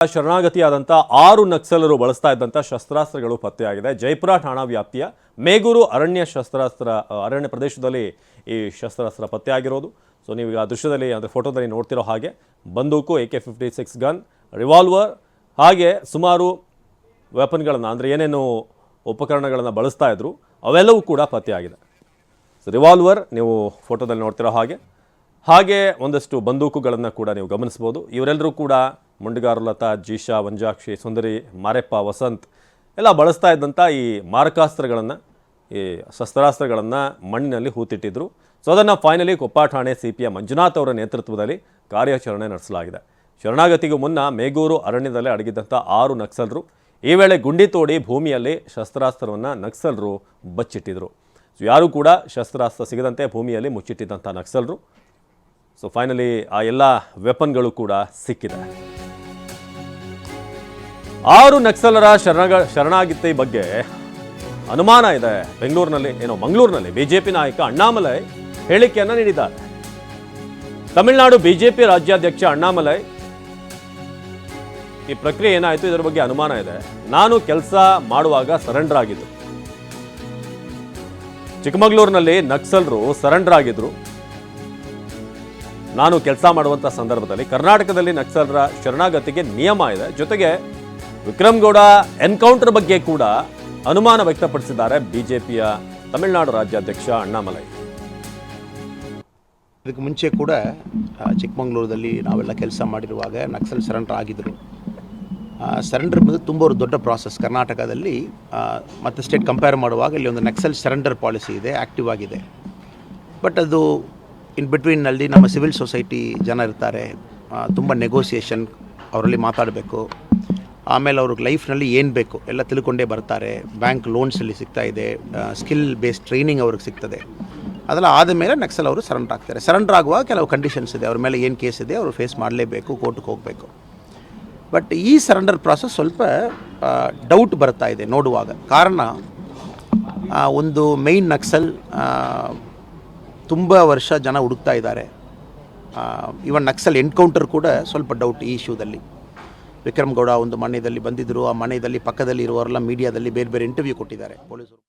ಶರಣಾಗತಿಯಾದಂಥ 6 ನಕ್ಸಲರು ಬಳಸ್ತಾ ಇದ್ದಂಥ ಶಸ್ತ್ರಾಸ್ತ್ರಗಳು ಪತ್ತೆಯಾಗಿದೆ. ಜೈಪುರ ಠಾಣಾ ವ್ಯಾಪ್ತಿಯ ಮೇಗೂರು ಅರಣ್ಯ ಪ್ರದೇಶದಲ್ಲಿ ಈ ಶಸ್ತ್ರಾಸ್ತ್ರ ಪತ್ತೆಯಾಗಿರೋದು. ಸೊ ನೀವು ಆ ದೃಶ್ಯದಲ್ಲಿ ಅಂದರೆ ಫೋಟೋದಲ್ಲಿ ನೋಡ್ತಿರೋ ಹಾಗೆ ಬಂದೂಕು, AK-56 ಗನ್, ರಿವಾಲ್ವರ್ ಹಾಗೆ ಸುಮಾರು ವೆಪನ್ಗಳನ್ನು ಅಂದರೆ ಏನೇನು ಉಪಕರಣಗಳನ್ನು ಬಳಸ್ತಾ ಇದ್ರು ಅವೆಲ್ಲವೂ ಕೂಡ ಪತ್ತೆಯಾಗಿದೆ. ರಿವಾಲ್ವರ್ ನೀವು ಫೋಟೋದಲ್ಲಿ ನೋಡ್ತಿರೋ ಹಾಗೆ ಒಂದಷ್ಟು ಬಂದೂಕುಗಳನ್ನು ಕೂಡ ನೀವು ಗಮನಿಸ್ಬೋದು. ಇವರೆಲ್ಲರೂ ಕೂಡ ಮುಂಡಗಾರು ಲತಾ, ಜೀಶಾ, ವಂಜಾಕ್ಷಿ, ಸುಂದರಿ, ಮಾರೆಪ್ಪ, ವಸಂತ್ ಎಲ್ಲ ಬಳಸ್ತಾ ಇದ್ದಂಥ ಈ ಮಾರಕಾಸ್ತ್ರಗಳನ್ನು, ಈ ಶಸ್ತ್ರಾಸ್ತ್ರಗಳನ್ನು ಮಣ್ಣಿನಲ್ಲಿ ಹೂತಿಟ್ಟಿದ್ರು. ಸೊ ಅದನ್ನು ಫೈನಲಿ ಕೊಪ್ಪ ಠಾಣೆ CP ಮಂಜುನಾಥ್ ಅವರ ನೇತೃತ್ವದಲ್ಲಿ ಕಾರ್ಯಾಚರಣೆ ನಡೆಸಲಾಗಿದೆ. ಶರಣಾಗತಿಗೂ ಮುನ್ನ ಮೇಗೂರು ಅರಣ್ಯದಲ್ಲಿ ಅಡಗಿದ್ದಂಥ 6 ನಕ್ಸಲರು ಈ ವೇಳೆ ಗುಂಡಿ ತೋಡಿ ಭೂಮಿಯಲ್ಲಿ ಶಸ್ತ್ರಾಸ್ತ್ರವನ್ನು ನಕ್ಸಲರು ಬಚ್ಚಿಟ್ಟಿದ್ರು. ಸೊ ಯಾರೂ ಕೂಡ ಶಸ್ತ್ರಾಸ್ತ್ರ ಸಿಗದಂತೆ ಭೂಮಿಯಲ್ಲಿ ಮುಚ್ಚಿಟ್ಟಿದ್ದಂಥ ನಕ್ಸಲರು. ಸೊ ಫೈನಲಿ ಆ ಎಲ್ಲ ವೆಪನ್ಗಳು ಕೂಡ ಸಿಕ್ಕಿದೆ. 6 ನಕ್ಸಲರ ಶರಣಾಗತಿ ಬಗ್ಗೆ ಅನುಮಾನ ಇದೆ. ಮಂಗಳೂರಿನಲ್ಲಿ ಬಿಜೆಪಿ ನಾಯಕ ಅಣ್ಣಾಮಲೈ ಹೇಳಿಕೆಯನ್ನು ನೀಡಿದ್ದಾರೆ. ತಮಿಳುನಾಡು ಬಿಜೆಪಿ ರಾಜ್ಯಾಧ್ಯಕ್ಷ ಅಣ್ಣಾಮಲೈ ಈ ಪ್ರಕ್ರಿಯೆ ಏನಾಯಿತು ಇದರ ಬಗ್ಗೆ ಅನುಮಾನ ಇದೆ. ನಾನು ಕೆಲಸ ಮಾಡುವಾಗ ಸರೆಂಡರ್ ಆಗಿದ್ದು, ಚಿಕ್ಕಮಗಳೂರಿನಲ್ಲಿ ನಕ್ಸಲರು ಸರೆಂಡರ್ ಆಗಿದ್ರು. ನಾನು ಕೆಲಸ ಮಾಡುವಂಥ ಸಂದರ್ಭದಲ್ಲಿ ಕರ್ನಾಟಕದಲ್ಲಿ ನಕ್ಸಲರ ಶರಣಾಗತಿಗೆ ನಿಯಮ ಇದೆ. ಜೊತೆಗೆ ವಿಕ್ರಮ್ ಗೌಡ ಎನ್ಕೌಂಟರ್ ಬಗ್ಗೆ ಕೂಡ ಅನುಮಾನ ವ್ಯಕ್ತಪಡಿಸಿದ್ದಾರೆ ಬಿಜೆಪಿಯ ತಮಿಳುನಾಡು ರಾಜ್ಯಾಧ್ಯಕ್ಷ ಅಣ್ಣಾಮಲೈ. ಇದಕ್ಕೆ ಮುಂಚೆ ಕೂಡ ಚಿಕ್ಕಮಗಳೂರಲ್ಲಿ ನಾವೆಲ್ಲ ಕೆಲಸ ಮಾಡಿರುವಾಗ ನಕ್ಸಲ್ ಸರೆಂಡರ್ ಆಗಿದ್ದರು. ಸರೆಂಡರ್ ಬಂದು ತುಂಬ ಒಂದು ದೊಡ್ಡ ಪ್ರಾಸೆಸ್. ಕರ್ನಾಟಕದಲ್ಲಿ ಮತ್ತು ಸ್ಟೇಟ್ ಕಂಪೇರ್ ಮಾಡುವಾಗ ಇಲ್ಲಿ ಒಂದು ನಕ್ಸಲ್ ಸರೆಂಡರ್ ಪಾಲಿಸಿ ಇದೆ, ಆ್ಯಕ್ಟಿವ್ ಆಗಿದೆ. ಬಟ್ ಅದು ಇನ್ ಬಿಟ್ವೀನ್ನಲ್ಲಿ ನಮ್ಮ ಸಿವಿಲ್ ಸೊಸೈಟಿ ಜನ ಇರ್ತಾರೆ, ತುಂಬ ನೆಗೋಸಿಯೇಷನ್ ಅವರಲ್ಲಿ ಮಾತಾಡಬೇಕು. ಆಮೇಲೆ ಅವ್ರಿಗೆ ಲೈಫ್ನಲ್ಲಿ ಏನು ಬೇಕು ಎಲ್ಲ ತಿಳ್ಕೊಂಡೇ ಬರ್ತಾರೆ. ಬ್ಯಾಂಕ್ ಲೋನ್ಸಲ್ಲಿ ಸಿಗ್ತಾ ಇದೆ, ಸ್ಕಿಲ್ ಬೇಸ್ಡ್ ಟ್ರೈನಿಂಗ್ ಅವ್ರಿಗೆ ಸಿಗ್ತದೆ. ಅದೆಲ್ಲ ಆದಮೇಲೆ ನಕ್ಸಲ್ ಅವರು ಸರೆಂಡರ್ ಆಗ್ತಾರೆ. ಸರೆಂಡರ್ ಆಗುವಾಗ ಕೆಲವು ಕಂಡೀಷನ್ಸ್ ಇದೆ, ಅವ್ರ ಮೇಲೆ ಏನು ಕೇಸ್ ಇದೆ ಅವರು ಫೇಸ್ ಮಾಡಲೇಬೇಕು, ಕೋರ್ಟ್ಗೆ ಹೋಗಬೇಕು. ಬಟ್ ಈ ಸರೆಂಡರ್ ಪ್ರಾಸೆಸ್ ಸ್ವಲ್ಪ ಡೌಟ್ ಬರ್ತಾ ಇದೆ ನೋಡುವಾಗ. ಕಾರಣ ಒಂದು ಮೈನ್ ನಕ್ಸಲ್ ತುಂಬ ವರ್ಷ ಜನ ಹುಡುಕ್ತಾ ಇದ್ದಾರೆ. ಇವನ್ ನಕ್ಸಲ್ ಎನ್ಕೌಂಟರ್ ಕೂಡ ಸ್ವಲ್ಪ ಡೌಟ್ ಈ ಇಶ್ಯೂದಲ್ಲಿ. ವಿಕ್ರಮ್ ಗೌಡ ಒಂದು ಮನೆಯಲ್ಲಿ ಬಂದಿದ್ದರು. ಆ ಮನೆಯಲ್ಲಿ ಪಕ್ಕದಲ್ಲಿ ಇರುವವರೆಲ್ಲ ಮೀಡಿಯಾದಲ್ಲಿ ಬೇರೆ ಬೇರೆ ಇಂಟರ್ವ್ಯೂ ಕೊಟ್ಟಿದ್ದಾರೆ ಪೊಲೀಸರು.